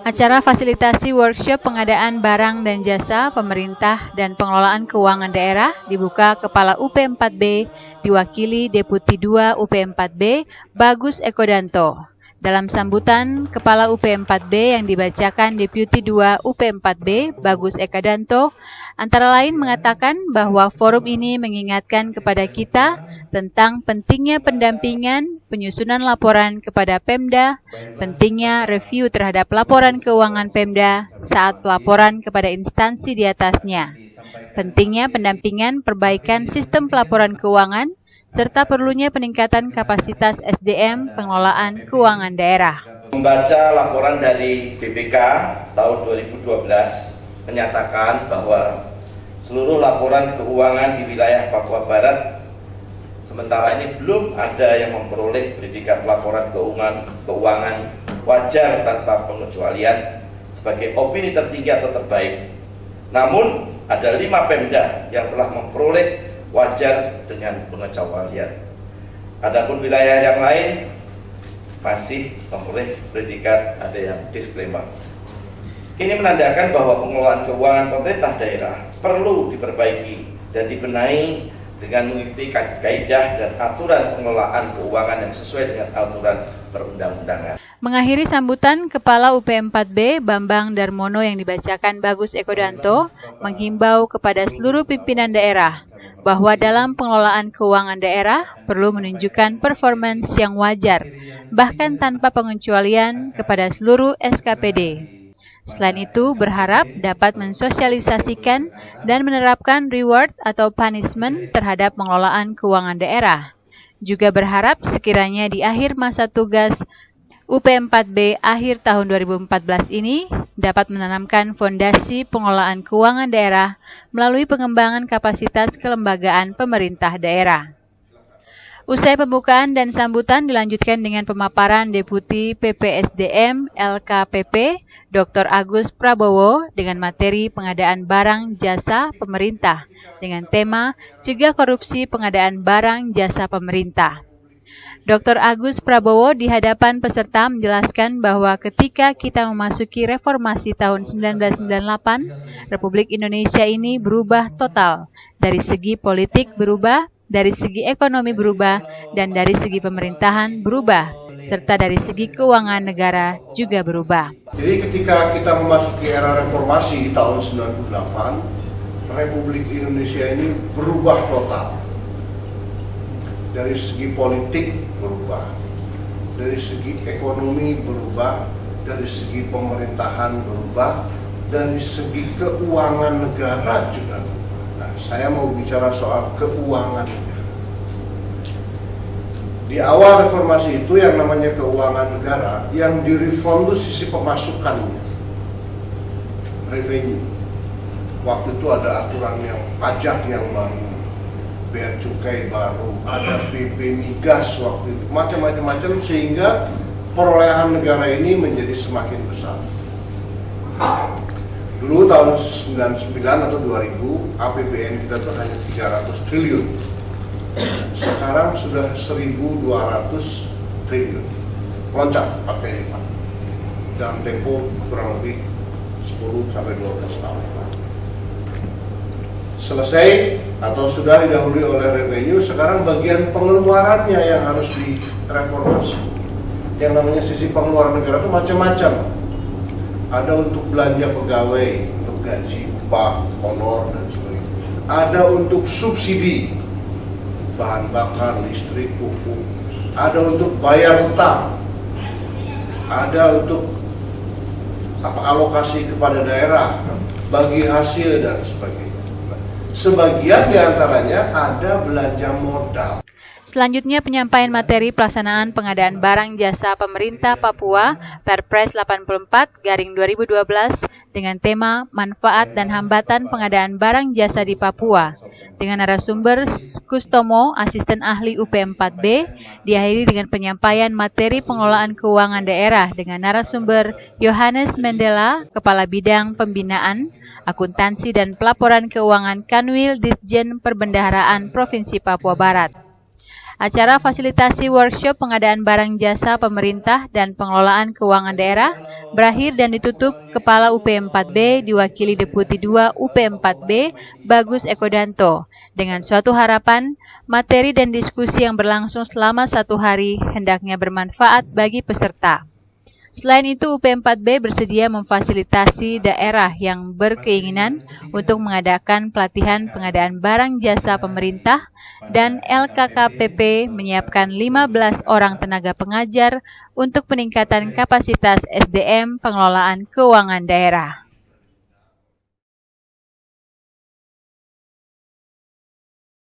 Acara fasilitasi workshop pengadaan barang dan jasa pemerintah dan pengelolaan keuangan daerah dibuka Kepala UP4B diwakili Deputi 2 UP4B Bagus Ekodanto. Dalam sambutan, Kepala UP4B yang dibacakan Deputi 2 UP4B Bagus Ekodanto antara lain mengatakan bahwa forum ini mengingatkan kepada kita tentang pentingnya pendampingan, penyusunan laporan kepada Pemda, pentingnya review terhadap laporan keuangan Pemda saat pelaporan kepada instansi di atasnya, pentingnya pendampingan perbaikan sistem pelaporan keuangan, serta perlunya peningkatan kapasitas SDM pengelolaan keuangan daerah. Membaca laporan dari BPK tahun 2012 menyatakan bahwa seluruh laporan keuangan di wilayah Papua Barat sementara ini belum ada yang memperoleh predikat laporan keuangan wajar tanpa pengecualian sebagai opini tertinggi atau terbaik. Namun ada 5 Pemda yang telah memperoleh wajar dengan pengecualian. Adapun wilayah yang lain masih memperoleh predikat ada yang disclaimer. Ini menandakan bahwa pengelolaan keuangan pemerintah daerah perlu diperbaiki dan dibenahi dengan mengikuti kaidah dan aturan pengelolaan keuangan yang sesuai dengan aturan perundang-undangan. Mengakhiri sambutan, Kepala UP4B Bambang Darmono yang dibacakan Bagus Ekodanto menghimbau kepada seluruh pimpinan daerah bahwa dalam pengelolaan keuangan daerah perlu menunjukkan performance yang wajar, bahkan tanpa pengecualian kepada seluruh SKPD. Selain itu, berharap dapat mensosialisasikan dan menerapkan reward atau punishment terhadap pengelolaan keuangan daerah. Juga berharap sekiranya di akhir masa tugas UP4B akhir tahun 2014 ini dapat menanamkan fondasi pengelolaan keuangan daerah melalui pengembangan kapasitas kelembagaan pemerintah daerah. Usai pembukaan dan sambutan dilanjutkan dengan pemaparan Deputi PPSDM LKPP Dr. Agus Prabowo dengan materi pengadaan barang jasa pemerintah dengan tema Cegah Korupsi Pengadaan Barang Jasa Pemerintah. Dr. Agus Prabowo di hadapan peserta menjelaskan bahwa ketika kita memasuki reformasi tahun 1998, Republik Indonesia ini berubah total. Dari segi politik berubah, dari segi ekonomi berubah, dan dari segi pemerintahan berubah, serta dari segi keuangan negara juga berubah. Jadi ketika kita memasuki era reformasi tahun 98, Republik Indonesia ini berubah total. Dari segi politik berubah, dari segi ekonomi berubah, dari segi pemerintahan berubah, dari segi keuangan negara juga berubah. Nah, saya mau bicara soal keuangan negara. Di awal reformasi itu yang namanya keuangan negara, yang direform itu sisi pemasukannya, revenue. Waktu itu ada aturan yang pajak yang baru, bea cukai baru, ada PP migas waktu itu, macam-macam sehingga perolehan negara ini menjadi semakin besar. Dulu tahun 99 atau 2000 APBN kita itu hanya 300 triliun. Sekarang sudah 1.200 triliun. Loncat 4 kali lipat. Dalam tempo kurang lebih 10 sampai 12 tahun. Selesai atau sudah didahului oleh revenue, sekarang bagian pengeluarannya yang harus direformasi. Yang namanya sisi pengeluaran negara itu macam-macam. Ada untuk belanja pegawai, untuk gaji, upah, honor, dan sebagainya. Ada untuk subsidi, bahan bakar, listrik, pupuk. Ada untuk bayar utang. Ada untuk alokasi kepada daerah, bagi hasil, dan sebagainya. Sebagian diantaranya ada belanja modal. Selanjutnya penyampaian materi pelaksanaan pengadaan barang jasa pemerintah Papua Perpres 84/2012 dengan tema Manfaat dan Hambatan Pengadaan Barang Jasa di Papua dengan narasumber Kustomo, asisten ahli UP4B, diakhiri dengan penyampaian materi pengelolaan keuangan daerah dengan narasumber Yohanes Mendela, Kepala Bidang Pembinaan, Akuntansi dan Pelaporan Keuangan Kanwil Ditjen Perbendaharaan Provinsi Papua Barat. Acara fasilitasi workshop pengadaan barang jasa pemerintah dan pengelolaan keuangan daerah berakhir dan ditutup Kepala UP4B diwakili Deputi 2 UP4B Bagus Ekodanto dengan suatu harapan materi dan diskusi yang berlangsung selama 1 hari hendaknya bermanfaat bagi peserta. Selain itu, UP4B bersedia memfasilitasi daerah yang berkeinginan untuk mengadakan pelatihan pengadaan barang jasa pemerintah dan LKKPP menyiapkan 15 orang tenaga pengajar untuk peningkatan kapasitas SDM pengelolaan keuangan daerah.